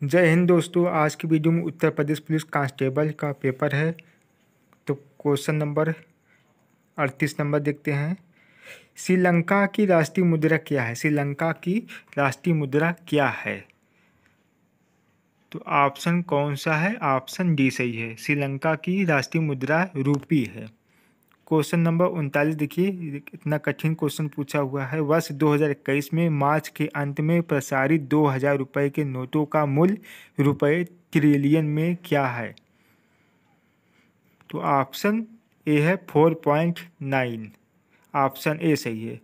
जय हिंद दोस्तों। आज की वीडियो में उत्तर प्रदेश पुलिस कांस्टेबल का पेपर है। तो क्वेश्चन नंबर 38 नंबर देखते हैं। श्रीलंका की राष्ट्रीय मुद्रा क्या है? श्रीलंका की राष्ट्रीय मुद्रा क्या है? तो ऑप्शन कौन सा है? ऑप्शन डी सही है। श्रीलंका की राष्ट्रीय मुद्रा रूपी है। क्वेश्चन नंबर 39 देखिए, इतना कठिन क्वेश्चन पूछा हुआ है। वर्ष 2021 में मार्च के अंत में प्रसारित 2000 रुपये के नोटों का मूल्य रुपये ट्रिलियन में क्या है? तो ऑप्शन ए है 4.9। ऑप्शन ए सही है।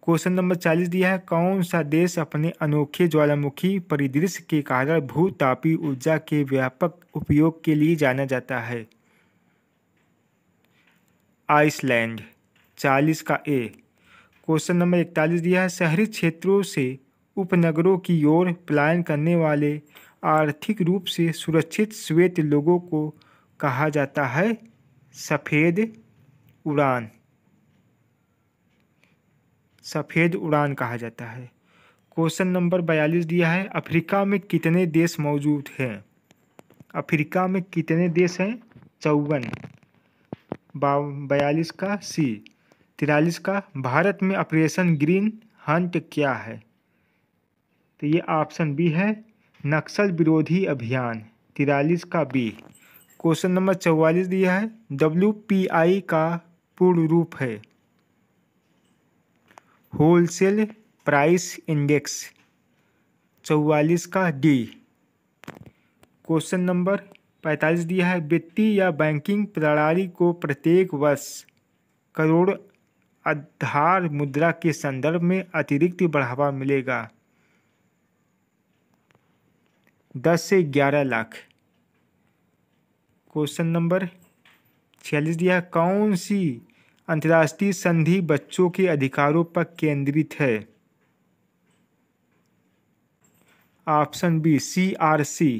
क्वेश्चन नंबर 40 दिया है, कौन सा देश अपने अनोखे ज्वालामुखी परिदृश्य के कारण भू-तापीय ऊर्जा के व्यापक उपयोग के लिए जाना जाता है? आइसलैंड। 40 का ए। क्वेश्चन नंबर 41 दिया है, शहरी क्षेत्रों से उपनगरों की ओर पलायन करने वाले आर्थिक रूप से सुरक्षित श्वेत लोगों को कहा जाता है सफ़ेद उड़ान। सफ़ेद उड़ान कहा जाता है। क्वेश्चन नंबर 42 दिया है, अफ्रीका में कितने देश मौजूद हैं? अफ्रीका में कितने देश हैं? 54। 42 का सी। 43 का, भारत में ऑपरेशन ग्रीन हंट क्या है? तो ये ऑप्शन बी है, नक्सल विरोधी अभियान। 43 का बी। क्वेश्चन नंबर 44 दिया है, WPI का पूर्ण रूप है होलसेल प्राइस इंडेक्स। 44 का डी। क्वेश्चन नंबर 45 दिया है, वित्तीय या बैंकिंग प्रणाली को प्रत्येक वर्ष करोड़ आधार मुद्रा के संदर्भ में अतिरिक्त बढ़ावा मिलेगा 10 से 11 लाख। क्वेश्चन नंबर 46 दिया है, कौन सी अंतर्राष्ट्रीय संधि बच्चों के अधिकारों पर केंद्रित है? Option B CRC।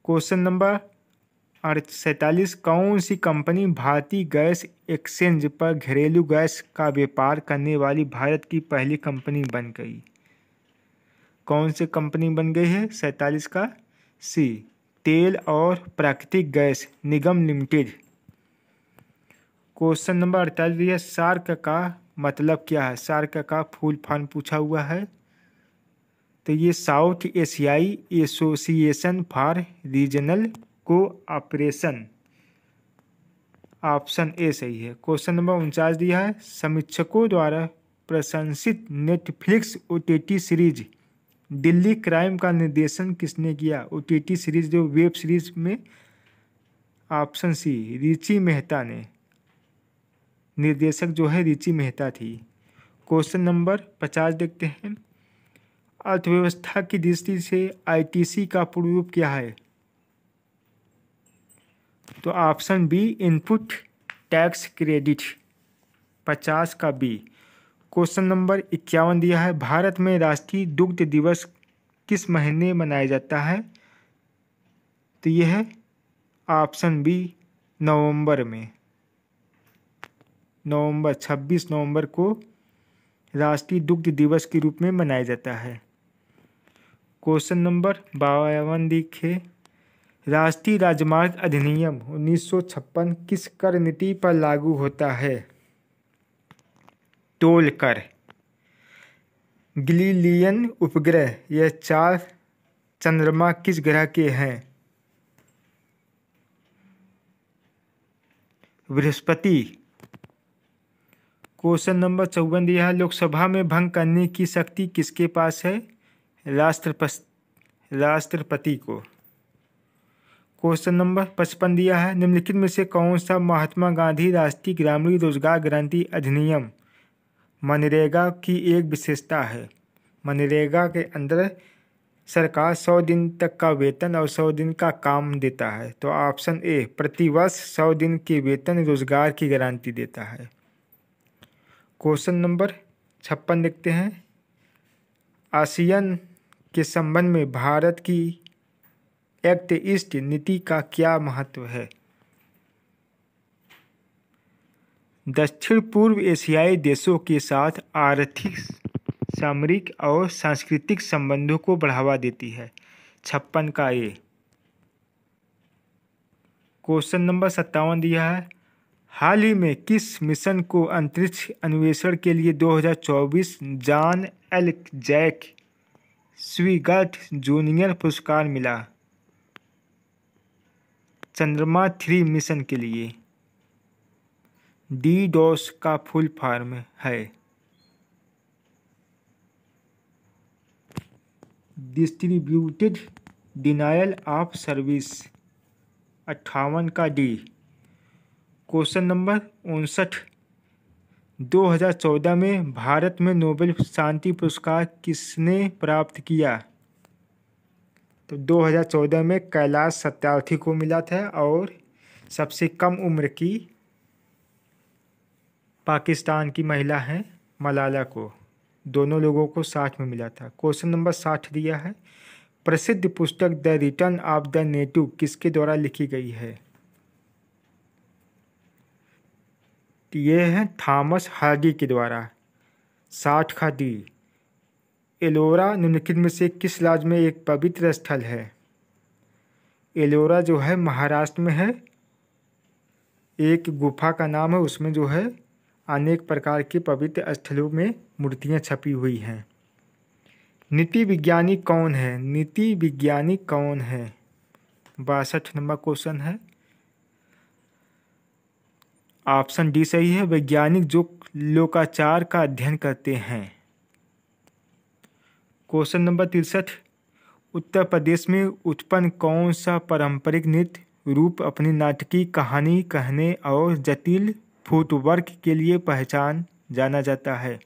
Question number 47, कौन सी कंपनी भारतीय गैस एक्सचेंज पर घरेलू गैस का व्यापार करने वाली भारत की पहली कंपनी बन गई? कौन सी कंपनी बन गई है? 47 का सी, तेल और प्राकृतिक गैस निगम लिमिटेड। क्वेश्चन नंबर 48 है, सार्क का मतलब क्या है? सार्क का फुल फॉर्म पूछा हुआ है। तो ये साउथ एशियाई association for regional cooperation. Option A सही है। क्वेश्चन नंबर 49 दिया है, समीक्षकों द्वारा प्रशंसित Netflix OTT series Delhi crime का निर्देशन किसने किया? OTT सीरीज जो वेब सीरीज में, ऑप्शन सी रिची मेहता ने। निर्देशक जो है रिची मेहता थी। क्वेश्चन नंबर 50 देखते हैं, अर्थव्यवस्था की दृष्टि से ITC का पूर्ण रूप क्या है? तो option B input tax credit. 50 का बी। क्वेश्चन नंबर 51 दिया है, भारत में राष्ट्रीय दुग्ध दिवस किस महीने मनाया जाता है? तो यह है ऑप्शन बी नवंबर में। 26 नवंबर को राष्ट्रीय दुग्ध दिवस के रूप में मनाया जाता है। क्वेश्चन नंबर 52 देखिए, राष्ट्रीय राजमार्ग अधिनियम 1956 किस कर नीति पर लागू होता है? टोल कर। गैलीलियन उपग्रह यह 4 चंद्रमा किस ग्रह के हैं? बृहस्पति। क्वेश्चन नंबर 54 दिया है, लोकसभा में भंग करने की शक्ति किसके पास है? राष्ट्रपति को। क्वेश्चन नंबर 55 दिया है, निम्नलिखित में से कौन सा महात्मा गांधी राष्ट्रीय ग्रामीण रोजगार गारंटी अधिनियम मनरेगा की एक विशेषता है? मनरेगा के अंदर सरकार 100 दिन तक का वेतन और 100 दिन का काम देता है। तो ऑप्शन ए प्रतिवर्ष 100 दिन के वेतन रोजगार की गारंटी देता है। क्वेश्चन नंबर 56 देखते हैं, आसियान के संबंध में भारत की एक्ट ईस्ट नीति का क्या महत्व है? दक्षिण पूर्व एशियाई देशों के साथ आर्थिक, सामरिक और सांस्कृतिक संबंधों को बढ़ावा देती है। 56 का ए। क्वेश्चन नंबर 57 दिया है, हाल ही में किस मिशन को अंतरिक्ष अन्वेषण के लिए 2024 जॉन एल जैक स्विगर्ट जूनियर पुरस्कार मिला? चंद्रमा 3 मिशन के लिए। डीडोस का फुल फॉर्म है डिस्ट्रीब्यूटेड डिनायल ऑफ सर्विस। 58 का डी। क्वेश्चन नंबर 59, 2014 में भारत में नोबेल शांति पुरस्कार किसने प्राप्त किया? तो 2014 में कैलाश सत्यार्थी को मिला था और सबसे कम उम्र की पाकिस्तान की महिला हैं मलाला को, दोनों लोगों को साथ में मिला था। क्वेश्चन नंबर 60 दिया है, प्रसिद्ध पुस्तक the return of the native किसके द्वारा लिखी गई है? ये है थॉमस हार्डी के द्वारा। 60 का डी। एलोरा निम्नलिखित में से किस राज्य में एक पवित्र स्थल है? एलोरा जो है महाराष्ट्र में है, एक गुफा का नाम है, उसमें जो है अनेक प्रकार के पवित्र स्थलों में मूर्तियां छपी हुई हैं। नीति विज्ञानी कौन है? नीति विज्ञानी कौन है? 62 नंबर क्वेश्चन है, ऑप्शन डी सही है, वैज्ञानिक जो लोकाचार का अध्ययन करते हैं। क्वेश्चन नंबर 63, उत्तर प्रदेश में उत्पन्न कौन सा पारंपरिक नृत्य रूप अपनी नाटकीय कहानी कहने और जटिल फुटवर्क के लिए पहचान जाना जाता है?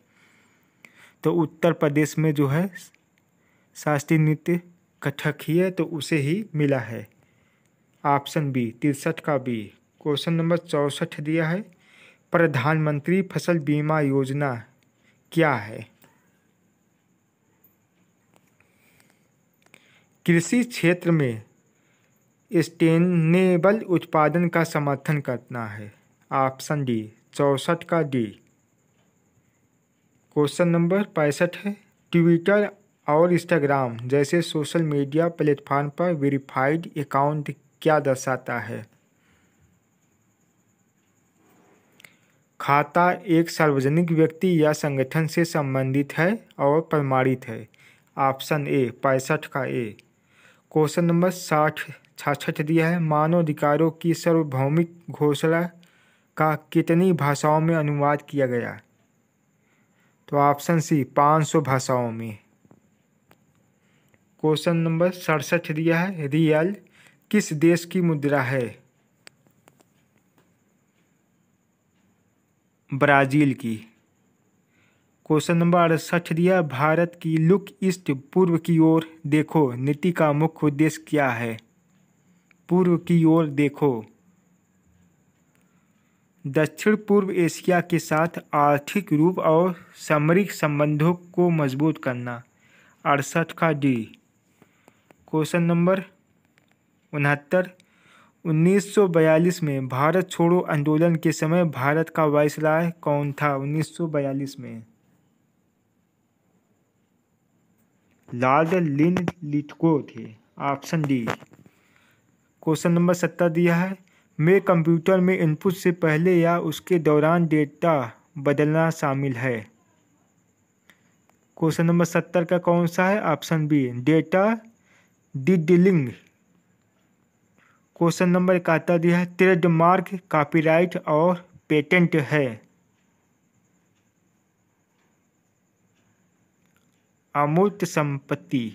तो उत्तर प्रदेश में जो है शास्त्रीय नृत्य कथक ही है, तो उसे ही मिला है। ऑप्शन बी 63 का बी। क्वेश्चन नंबर 64 दिया है, प्रधानमंत्री फसल बीमा योजना क्या है? कृषि क्षेत्र में सस्टेनेबल उत्पादन का समर्थन करना है। ऑप्शन डी 64 का डी। क्वेश्चन नंबर 65 है, ट्विटर और इंस्टाग्राम जैसे सोशल मीडिया प्लेटफॉर्म पर वेरीफाइड अकाउंट क्या दर्शाता है? खाता एक सार्वजनिक व्यक्ति या संगठन से संबंधित है और प्रमाणित है। ऑप्शन ए 65 का ए। क्वेश्चन नंबर 66 दिया है, मानव अधिकारों की सार्वभौमिक घोषणा का कितनी भाषाओं में अनुवाद किया गया? तो ऑप्शन सी 500 भाषाओं में। क्वेश्चन नंबर 67 दिया है, रियल किस देश की मुद्रा है? ब्राज़ील की। क्वेश्चन नंबर 68 दिया, भारत की लुक ईस्ट पूर्व की ओर देखो नीति का मुख्य उद्देश्य क्या है? पूर्व की ओर देखो। दक्षिण पूर्व एशिया के साथ आर्थिक रूप और सामरिक संबंधों को मजबूत करना। 68 का डी। क्वेश्चन नंबर 69, 1942 में भारत छोड़ो आंदोलन के समय भारत का वायसराय कौन था? 1942 में लॉर्ड लिनलिथगो थे। Option D. क्वेश्चन नंबर 70 दिया है, में कंप्यूटर में इनपुट से पहले या उसके दौरान डेटा बदलना शामिल है। क्वेश्चन नंबर 70 का कौन सा है? Option B data diddling. Question number 71 दिया है, ट्रेडमार्क कॉपीराइट और पेटेंट है। अमूर्त संपत्ति।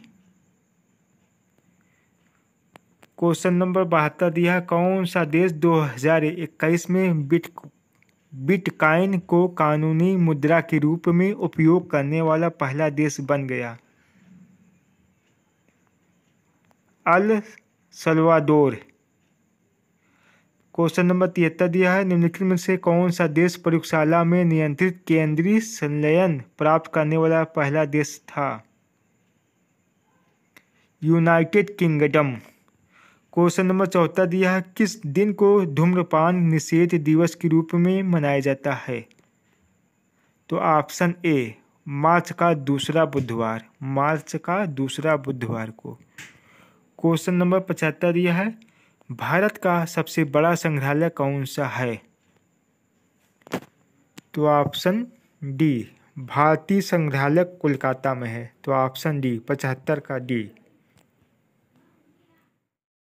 क्वेश्चन नंबर 72 दिया है, कौन सा देश 2021 में बिटकॉइन को कानूनी मुद्रा के रूप में उपयोग करने वाला पहला देश बन गया? El Salvador. क्वेश्चन नंबर 73 दिया है, निम्नलिखित में से कौन सा देश प्रयोगशाला में नियंत्रित केंद्रीय संलयन प्राप्त करने वाला पहला देश था? United kingdom. क्वेश्चन नंबर 74 दिया है, किस दिन को धूम्रपान निषेध दिवस के रूप में मनाया जाता है? तो ऑप्शन ए मार्च का दूसरा बुधवार। मार्च का दूसरा बुधवार को। क्वेश्चन नंबर 75 यह है, भारत का सबसे बड़ा संग्रहालय कौन सा है? तो ऑप्शन डी, भारतीय संग्रहालय कोलकाता में है। तो ऑप्शन डी 75 का डी।